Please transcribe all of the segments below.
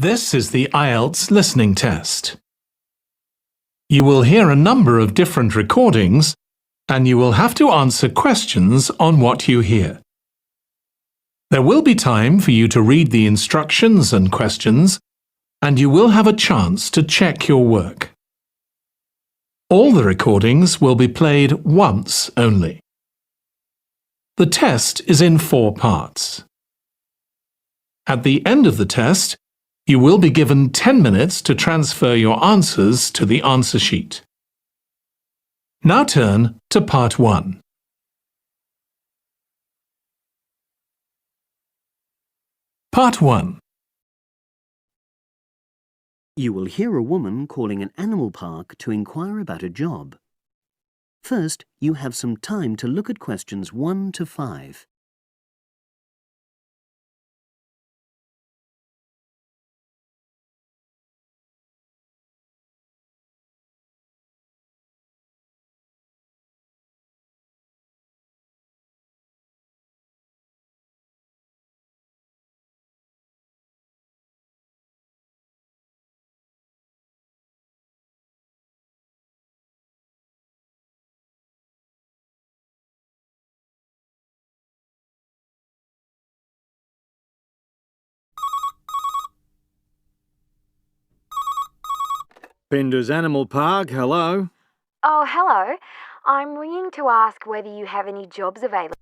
This is the IELTS listening test. You will hear a number of different recordings, and you will have to answer questions on what you hear. There will be time for you to read the instructions and questions, and you will have a chance to check your work. All the recordings will be played once only. The test is in 4 parts. At the end of the test, you will be given 10 minutes to transfer your answers to the answer sheet. Now turn to Part 1. Part 1. You will hear a woman calling an animal park to inquire about a job. First, you have some time to look at questions 1 to 5. Pinder's Animal Park, hello. Oh, hello. I'm ringing to ask whether you have any jobs available.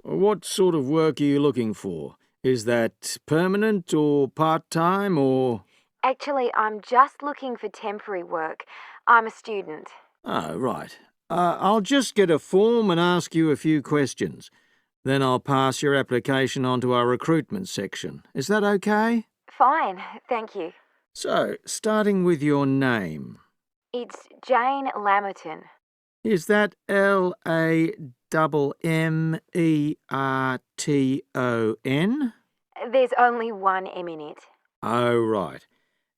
What sort of work are you looking for? Is that permanent or part-time or... Actually, I'm just looking for temporary work. I'm a student. Oh, right. I'll just get a form and ask you a few questions. Then I'll pass your application on to our recruitment section. Is that okay? Fine, thank you. So, starting with your name. It's Jane Lammerton. Is that Lammerton? There's only one M in it. Oh, right.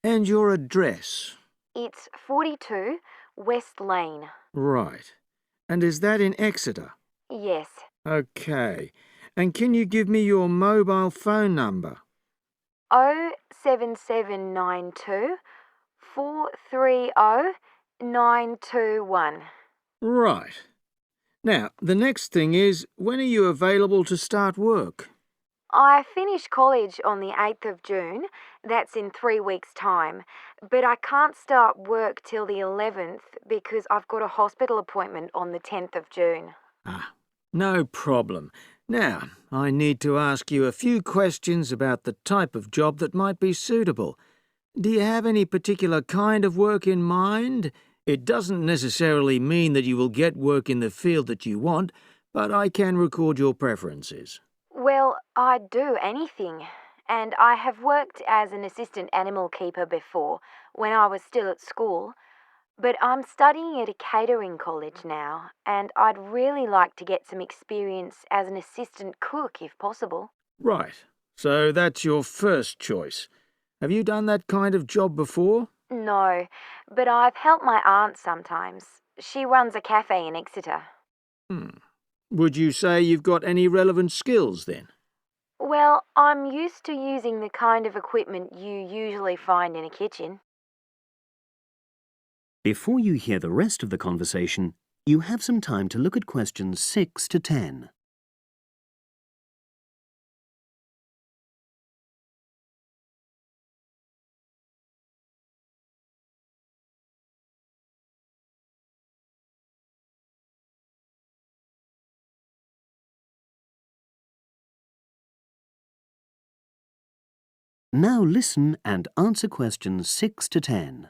And your address? It's 42 West Lane. Right. And is that in Exeter? Yes. Okay. And can you give me your mobile phone number? 07792 430 921. Right. Now, the next thing is, when are you available to start work? I finish college on the 8th of June. That's in 3 weeks' time. But I can't start work till the 11th because I've got a hospital appointment on the 10th of June. No problem. Now, I need to ask you a few questions about the type of job that might be suitable. Do you have any particular kind of work in mind? It doesn't necessarily mean that you will get work in the field that you want, but I can record your preferences. Well, I'd do anything. And I have worked as an assistant animal keeper before, when I was still at school. But I'm studying at a catering college now, and I'd really like to get some experience as an assistant cook if possible. Right. So that's your first choice. Have you done that kind of job before? No, but I've helped my aunt sometimes. She runs a cafe in Exeter. Would you say you've got any relevant skills then? Well, I'm used to using the kind of equipment you usually find in a kitchen. Before you hear the rest of the conversation, you have some time to look at questions 6 to 10. Now listen and answer questions 6 to 10.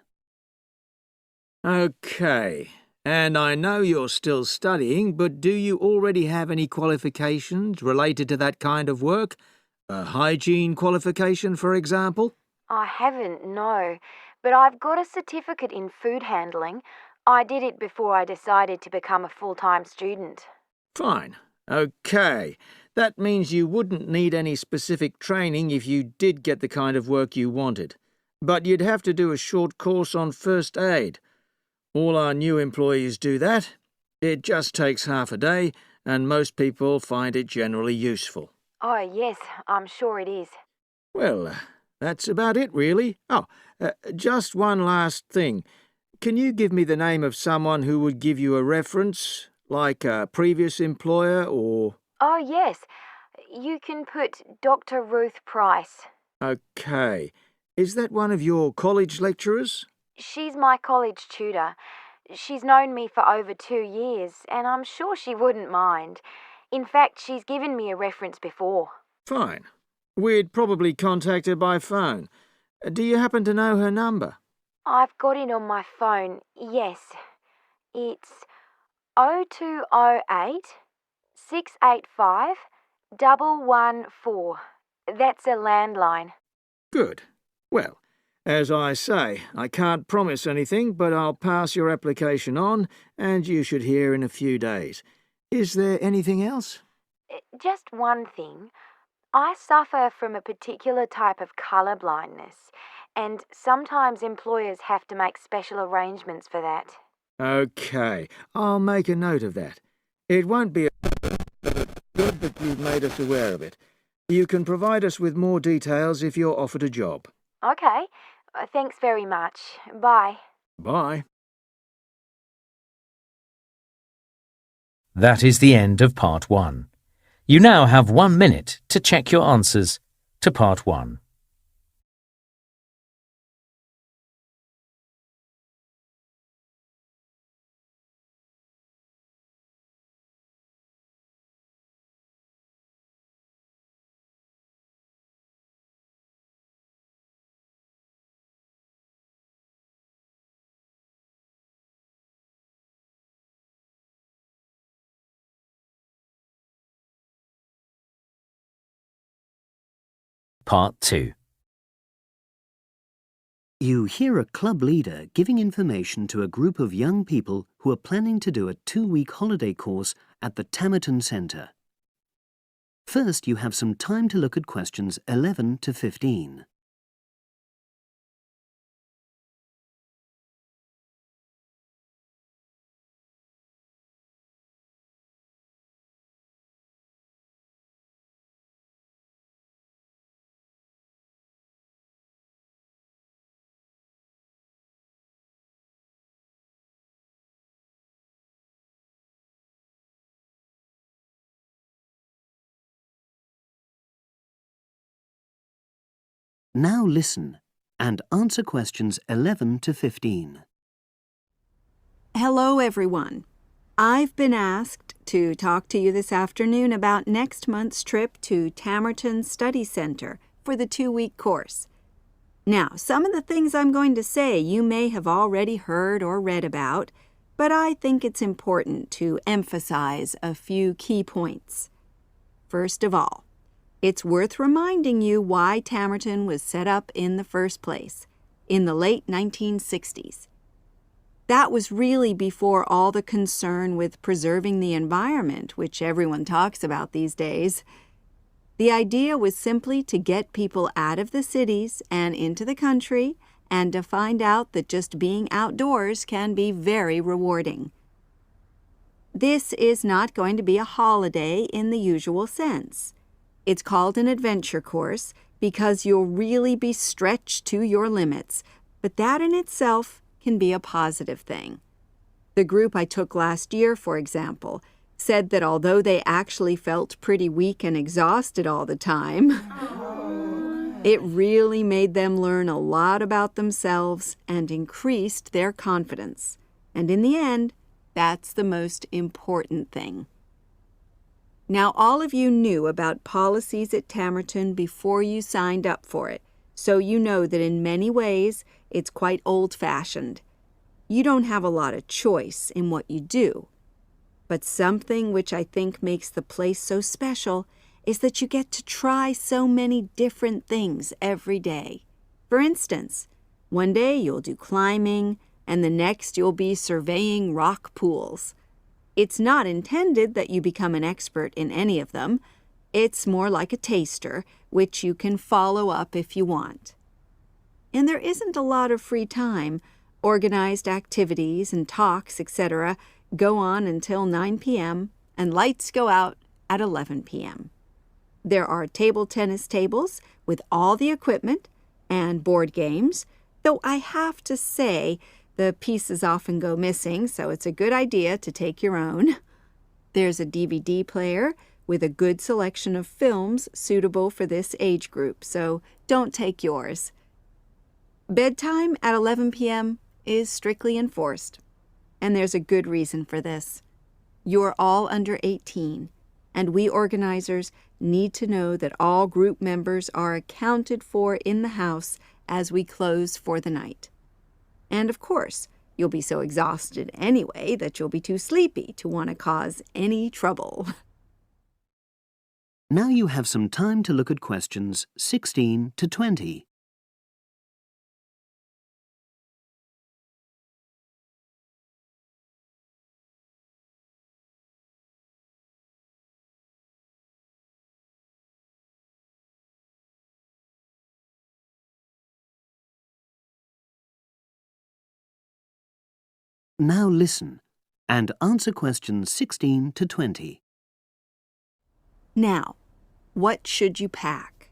Okay. And I know you're still studying, but do you already have any qualifications related to that kind of work? A hygiene qualification, for example? I haven't, no, but I've got a certificate in food handling. I did it before I decided to become a full-time student. Fine. Okay. That means you wouldn't need any specific training if you did get the kind of work you wanted. But you'd have to do a short course on first aid. All our new employees do that. It just takes half a day, and most people find it generally useful. Oh, yes, I'm sure it is. Well, That's about it, really. Just one last thing. Can you give me the name of someone who would give you a reference, like a previous employer or... Oh, yes. You can put Dr. Ruth Price. Okay. Is that one of your college lecturers? She's my college tutor. She's known me for over 2 years, and I'm sure she wouldn't mind. In fact, she's given me a reference before. Fine. We'd probably contact her by phone. Do you happen to know her number? I've got it on my phone, yes. It's 0208 685 114. That's a landline. Good. Well, as I say, I can't promise anything, but I'll pass your application on, and you should hear in a few days. Is there anything else? Just one thing. I suffer from a particular type of colour blindness, and sometimes employers have to make special arrangements for that. Okay, I'll make a note of that. It won't be good that you've made us aware of it. You can provide us with more details if you're offered a job. Okay. Thanks very much. Bye. Bye. That is the end of Part 1. You now have 1 minute to check your answers to Part 1. Part 2. You hear a club leader giving information to a group of young people who are planning to do a 2-week holiday course at the Tamerton Centre. First, you have some time to look at questions 11 to 15. Now listen and answer questions 11 to 15. Hello, everyone. I've been asked to talk to you this afternoon about next month's trip to Tamerton Study Center for the 2-week course. Now, some of the things I'm going to say you may have already heard or read about, but I think it's important to emphasize a few key points. First of all, it's worth reminding you why Tamerton was set up in the first place, in the late 1960s. That was really before all the concern with preserving the environment, which everyone talks about these days. The idea was simply to get people out of the cities and into the country and to find out that just being outdoors can be very rewarding. This is not going to be a holiday in the usual sense. It's called an adventure course because you'll really be stretched to your limits, but that in itself can be a positive thing. The group I took last year, for example, said that although they actually felt pretty weak and exhausted all the time, it really made them learn a lot about themselves and increased their confidence. And in the end, that's the most important thing. Now, all of you knew about policies at Tamerton before you signed up for it, so you know that in many ways it's quite old-fashioned. You don't have a lot of choice in what you do. But something which I think makes the place so special is that you get to try so many different things every day. For instance, one day you'll do climbing, and the next you'll be surveying rock pools. It's not intended that you become an expert in any of them. It's more like a taster, which you can follow up if you want. And there isn't a lot of free time. Organized activities and talks, etc., go on until 9 p.m., and lights go out at 11 p.m. There are table tennis tables with all the equipment, and board games, though I have to say the pieces often go missing, so it's a good idea to take your own. There's a DVD player with a good selection of films suitable for this age group, so don't take yours. Bedtime at 11 p.m. is strictly enforced, and there's a good reason for this. You're all under 18, and we organizers need to know that all group members are accounted for in the house as we close for the night. And of course, you'll be so exhausted anyway that you'll be too sleepy to want to cause any trouble. Now you have some time to look at questions 16 to 20. Now listen and answer questions 16 to 20. Now, what should you pack?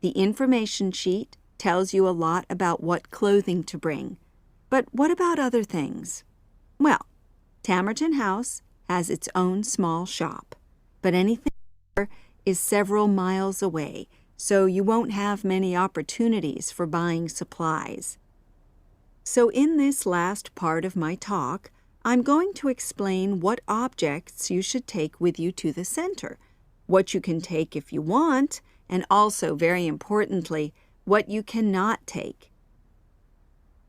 The information sheet tells you a lot about what clothing to bring. But what about other things? Well, Tamerton House has its own small shop, but anything there is several miles away, so you won't have many opportunities for buying supplies. So in this last part of my talk, I'm going to explain what objects you should take with you to the center, what you can take if you want, and also, very importantly, what you cannot take.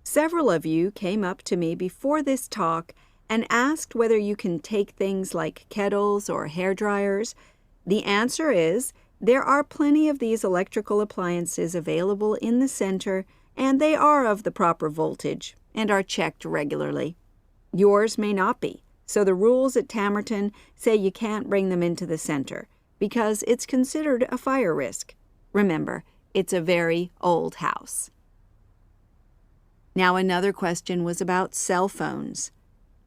Several of you came up to me before this talk and asked whether you can take things like kettles or hair dryers. The answer is there are plenty of these electrical appliances available in the center, and they are of the proper voltage and are checked regularly. Yours may not be, so the rules at Tamerton say you can't bring them into the center because it's considered a fire risk. Remember, it's a very old house. Now, another question was about cell phones.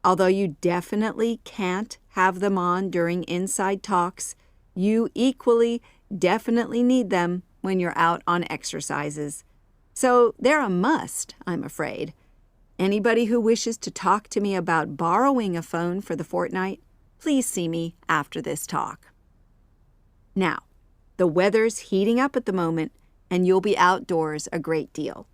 Although you definitely can't have them on during inside talks, you equally definitely need them when you're out on exercises. So they're a must, I'm afraid. Anybody who wishes to talk to me about borrowing a phone for the fortnight, please see me after this talk. Now, the weather's heating up at the moment, and you'll be outdoors a great deal.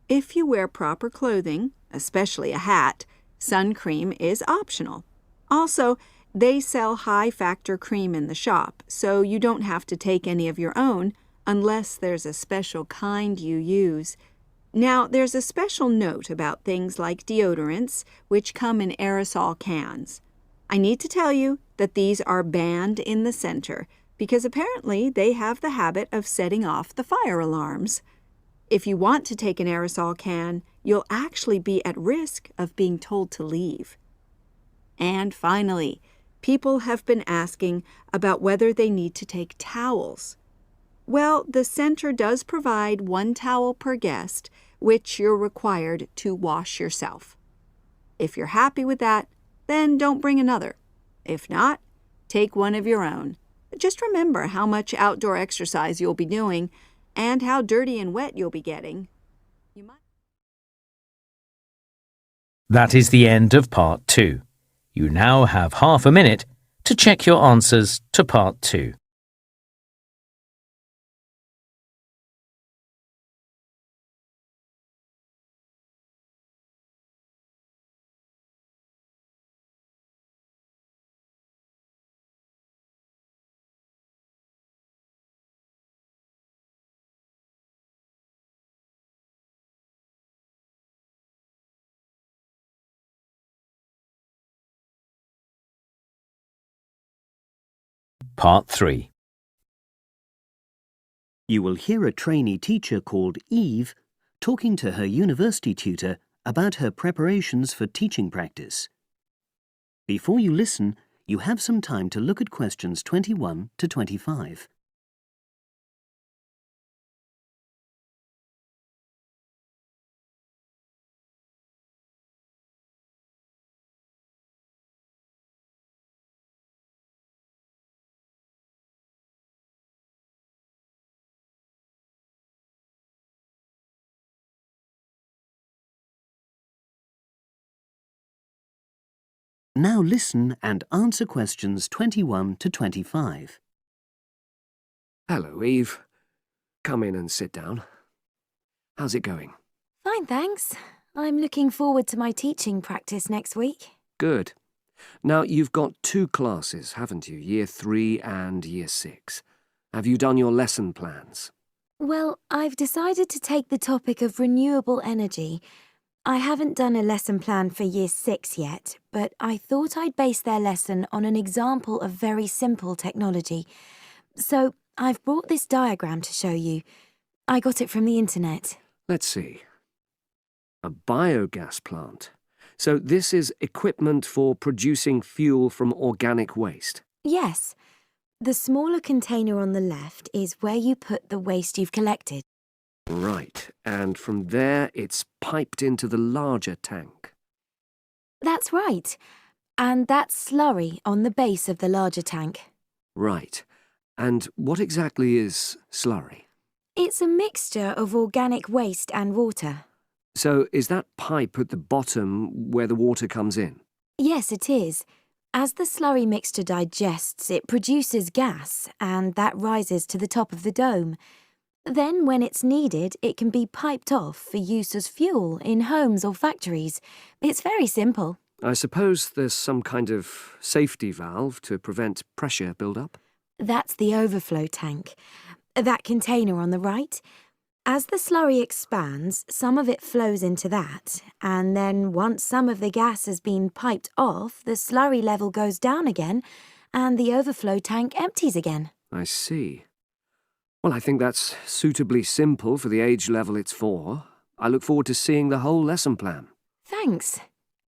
If you wear proper clothing, especially a hat, sun cream is optional. Also, they sell high-factor cream in the shop, so you don't have to take any of your own unless there's a special kind you use. Now, there's a special note about things like deodorants, which come in aerosol cans. I need to tell you that these are banned in the center because apparently they have the habit of setting off the fire alarms. If you want to take an aerosol can, you'll actually be at risk of being told to leave. And finally, people have been asking about whether they need to take towels. Well, the center does provide 1 towel per guest, which you're required to wash yourself. If you're happy with that, then don't bring another. If not, take one of your own. Just remember how much outdoor exercise you'll be doing and how dirty and wet you'll be getting. That is the end of Part 2. You now have half a minute to check your answers to Part 2. Part 3. You will hear a trainee teacher called Eve talking to her university tutor about her preparations for teaching practice. Before you listen, you have some time to look at questions 21 to 25. Now listen and answer questions 21 to 25. Hello, Eve. Come in and sit down. How's it going? Fine, thanks. I'm looking forward to my teaching practice next week. Good. Now, you've got 2 classes, haven't you? Year 3 and Year 6. Have you done your lesson plans? Well, I've decided to take the topic of renewable energy. I haven't done a lesson plan for Year 6 yet, but I thought I'd base their lesson on an example of very simple technology. So I've brought this diagram to show you. I got it from the internet. Let's see. A biogas plant. So this is equipment for producing fuel from organic waste. Yes. The smaller container on the left is where you put the waste you've collected. Right, and from there it's piped into the larger tank. That's right. And that's slurry on the base of the larger tank. Right. And what exactly is slurry? It's a mixture of organic waste and water. So is that pipe at the bottom where the water comes in? Yes, it is. As the slurry mixture digests, it produces gas, and that rises to the top of the dome. Then, when it's needed, it can be piped off for use as fuel in homes or factories. It's very simple. I suppose there's some kind of safety valve to prevent pressure build-up? That's the overflow tank. That container on the right. As the slurry expands, some of it flows into that, and then once some of the gas has been piped off, the slurry level goes down again, and the overflow tank empties again. I see. Well, I think that's suitably simple for the age level it's for. I look forward to seeing the whole lesson plan. Thanks.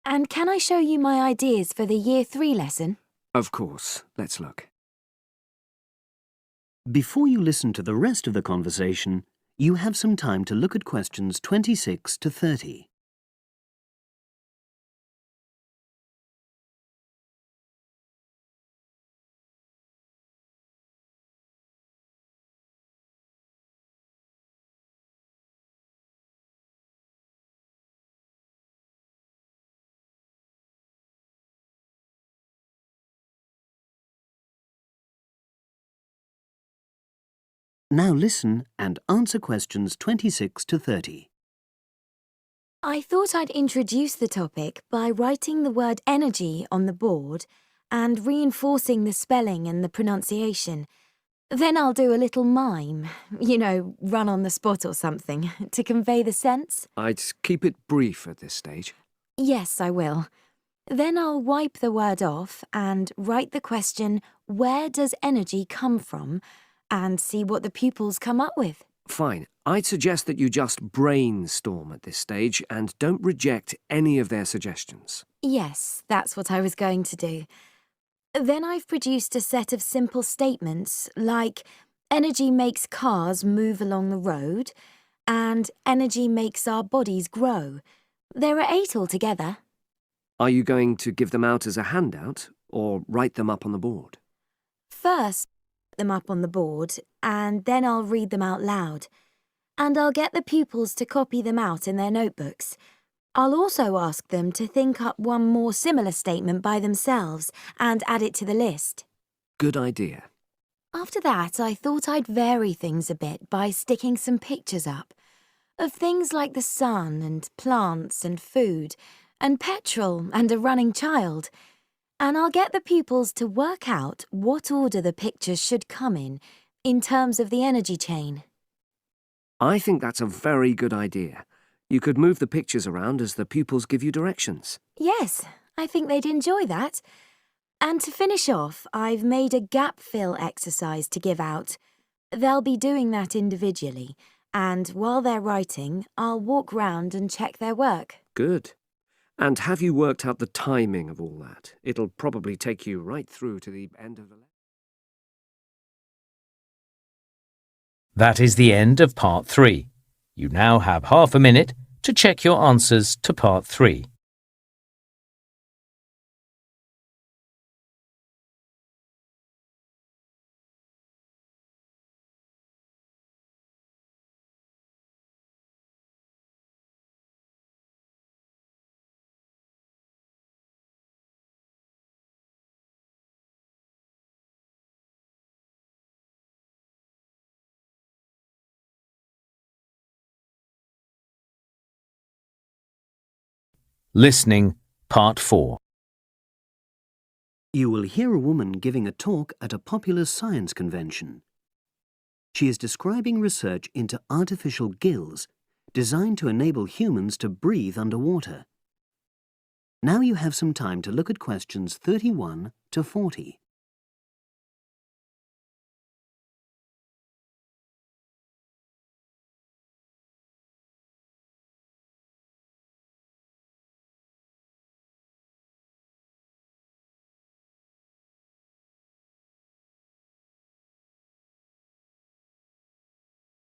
And can I show you my ideas for the Year 3 lesson? Of course. Let's look. Before you listen to the rest of the conversation, you have some time to look at questions 26 to 30. Now listen and answer questions 26 to 30. I thought I'd introduce the topic by writing the word energy on the board and reinforcing the spelling and the pronunciation. Then I'll do a little mime, run on the spot or something, to convey the sense. I'd keep it brief at this stage. Yes, I will. Then I'll wipe the word off and write the question, where does energy come from? And see what the pupils come up with. Fine. I'd suggest that you just brainstorm at this stage and don't reject any of their suggestions. Yes, that's what I was going to do. Then I've produced a set of simple statements like, energy makes cars move along the road, and energy makes our bodies grow. There are 8 altogether. Are you going to give them out as a handout or write them up on the board? First, them up on the board, and then I'll read them out loud. And I'll get the pupils to copy them out in their notebooks. I'll also ask them to think up one more similar statement by themselves and add it to the list. Good idea. After that, I thought I'd vary things a bit by sticking some pictures up of things like the sun and plants and food and petrol and a running child. And I'll get the pupils to work out what order the pictures should come in terms of the energy chain. I think that's a very good idea. You could move the pictures around as the pupils give you directions. Yes, I think they'd enjoy that. And to finish off, I've made a gap fill exercise to give out. They'll be doing that individually, and while they're writing, I'll walk round and check their work. Good. And have you worked out the timing of all that? It'll probably take you right through to the end of the lesson. That is the end of Part 3. You now have half a minute to check your answers to Part 3. Listening, Part 4. You will hear a woman giving a talk at a popular science convention. She is describing research into artificial gills designed to enable humans to breathe underwater. Now you have some time to look at questions 31 to 40.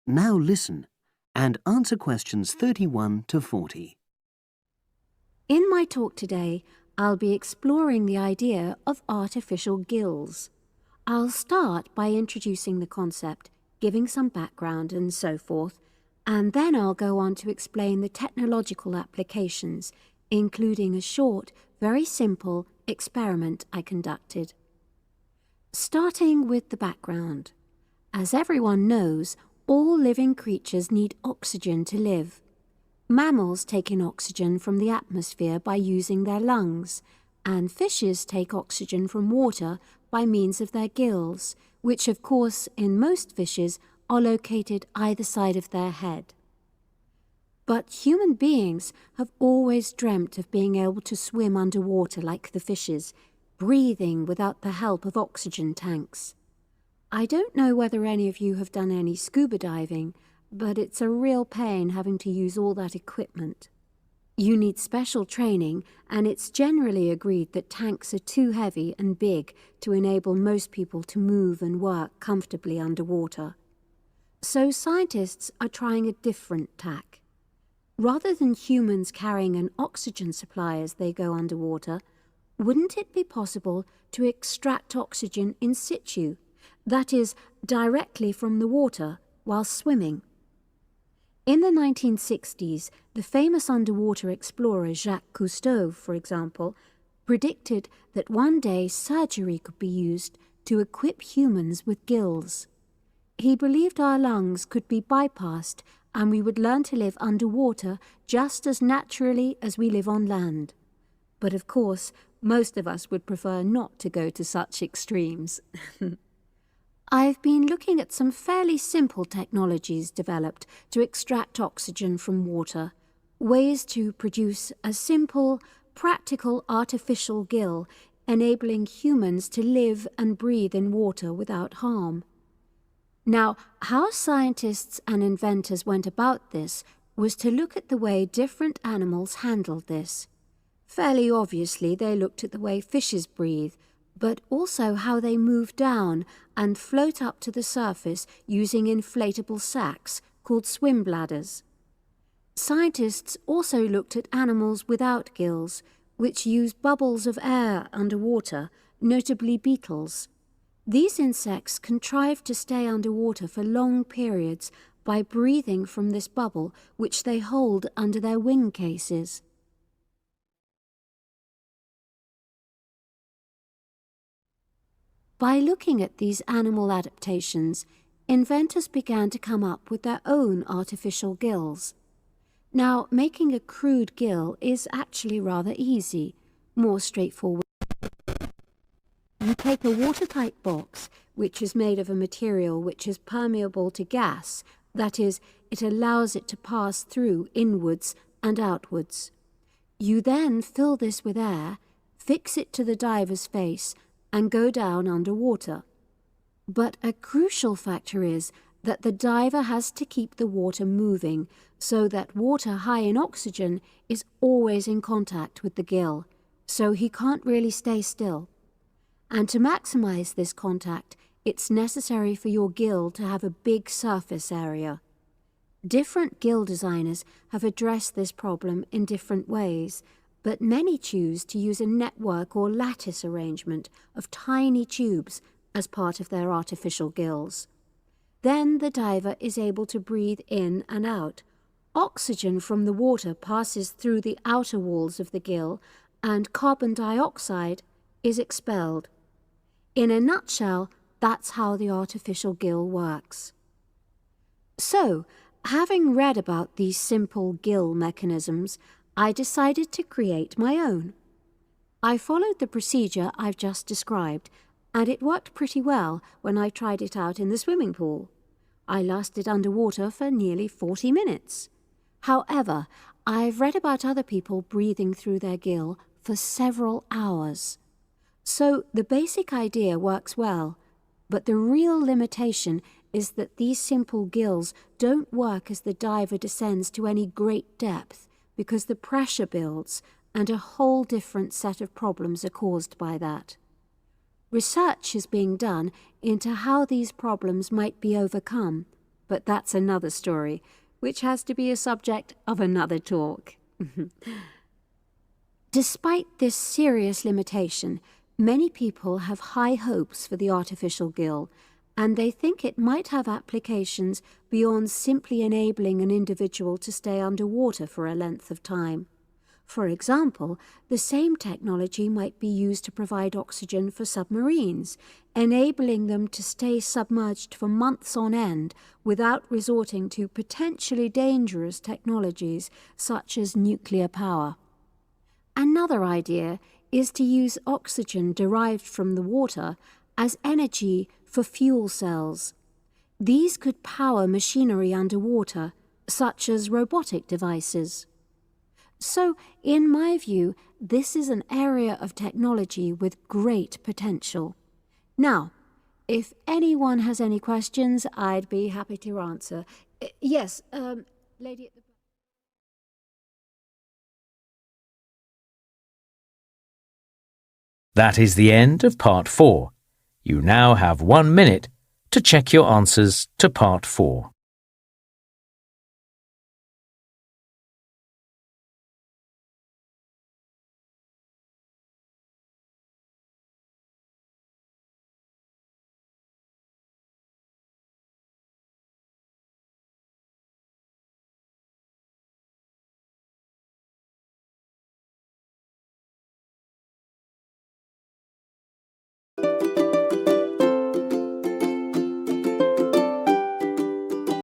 Now listen and answer questions 31 to 40. In my talk today, I'll be exploring the idea of artificial gills. I'll start by introducing the concept, giving some background and so forth, and then I'll go on to explain the technological applications, including a short, very simple experiment I conducted. Starting with the background. As everyone knows, all living creatures need oxygen to live. Mammals take in oxygen from the atmosphere by using their lungs, and fishes take oxygen from water by means of their gills, which of course in most fishes are located either side of their head. But human beings have always dreamt of being able to swim underwater like the fishes, breathing without the help of oxygen tanks. I don't know whether any of you have done any scuba diving, but it's a real pain having to use all that equipment. You need special training, and it's generally agreed that tanks are too heavy and big to enable most people to move and work comfortably underwater. So scientists are trying a different tack. Rather than humans carrying an oxygen supply as they go underwater, wouldn't it be possible to extract oxygen in situ? That is, directly from the water while swimming. In the 1960s, the famous underwater explorer Jacques Cousteau, for example, predicted that one day surgery could be used to equip humans with gills. He believed our lungs could be bypassed and we would learn to live underwater just as naturally as we live on land. But of course, most of us would prefer not to go to such extremes. I've been looking at some fairly simple technologies developed to extract oxygen from water, ways to produce a simple, practical artificial gill, enabling humans to live and breathe in water without harm. Now, how scientists and inventors went about this was to look at the way different animals handled this. Fairly obviously, they looked at the way fishes breathe, but also how they move down and float up to the surface using inflatable sacs called swim bladders. Scientists also looked at animals without gills, which use bubbles of air underwater, notably beetles. These insects contrive to stay underwater for long periods by breathing from this bubble which they hold under their wing cases. By looking at these animal adaptations, inventors began to come up with their own artificial gills. Now, making a crude gill is actually rather easy, more straightforward. You take a watertight box, which is made of a material which is permeable to gas, that is, it allows it to pass through inwards and outwards. You then fill this with air, fix it to the diver's face, and go down underwater. But a crucial factor is that the diver has to keep the water moving so that water high in oxygen is always in contact with the gill, so he can't really stay still. And to maximize this contact, it's necessary for your gill to have a big surface area. Different gill designers have addressed this problem in different ways, but many choose to use a network or lattice arrangement of tiny tubes as part of their artificial gills. Then the diver is able to breathe in and out. Oxygen from the water passes through the outer walls of the gill, and carbon dioxide is expelled. In a nutshell, that's how the artificial gill works. So, having read about these simple gill mechanisms, I decided to create my own. I followed the procedure I've just described, and it worked pretty well when I tried it out in the swimming pool. I lasted underwater for nearly 40 minutes. However, I've read about other people breathing through their gill for several hours. So the basic idea works well, but the real limitation is that these simple gills don't work as the diver descends to any great depth because the pressure builds and a whole different set of problems are caused by that. Research is being done into how these problems might be overcome, but that's another story, which has to be a subject of another talk. Despite this serious limitation, many people have high hopes for the artificial gill, and they think it might have applications beyond simply enabling an individual to stay underwater for a length of time. For example, the same technology might be used to provide oxygen for submarines, enabling them to stay submerged for months on end without resorting to potentially dangerous technologies such as nuclear power. Another idea is to use oxygen derived from the water as energy for fuel cells. These could power machinery underwater, such as robotic devices. So, in my view, this is an area of technology with great potential. Now, if anyone has any questions, I'd be happy to answer. Yes, lady at the... That is the end of Part 4. You now have 1 minute to check your answers to Part 4.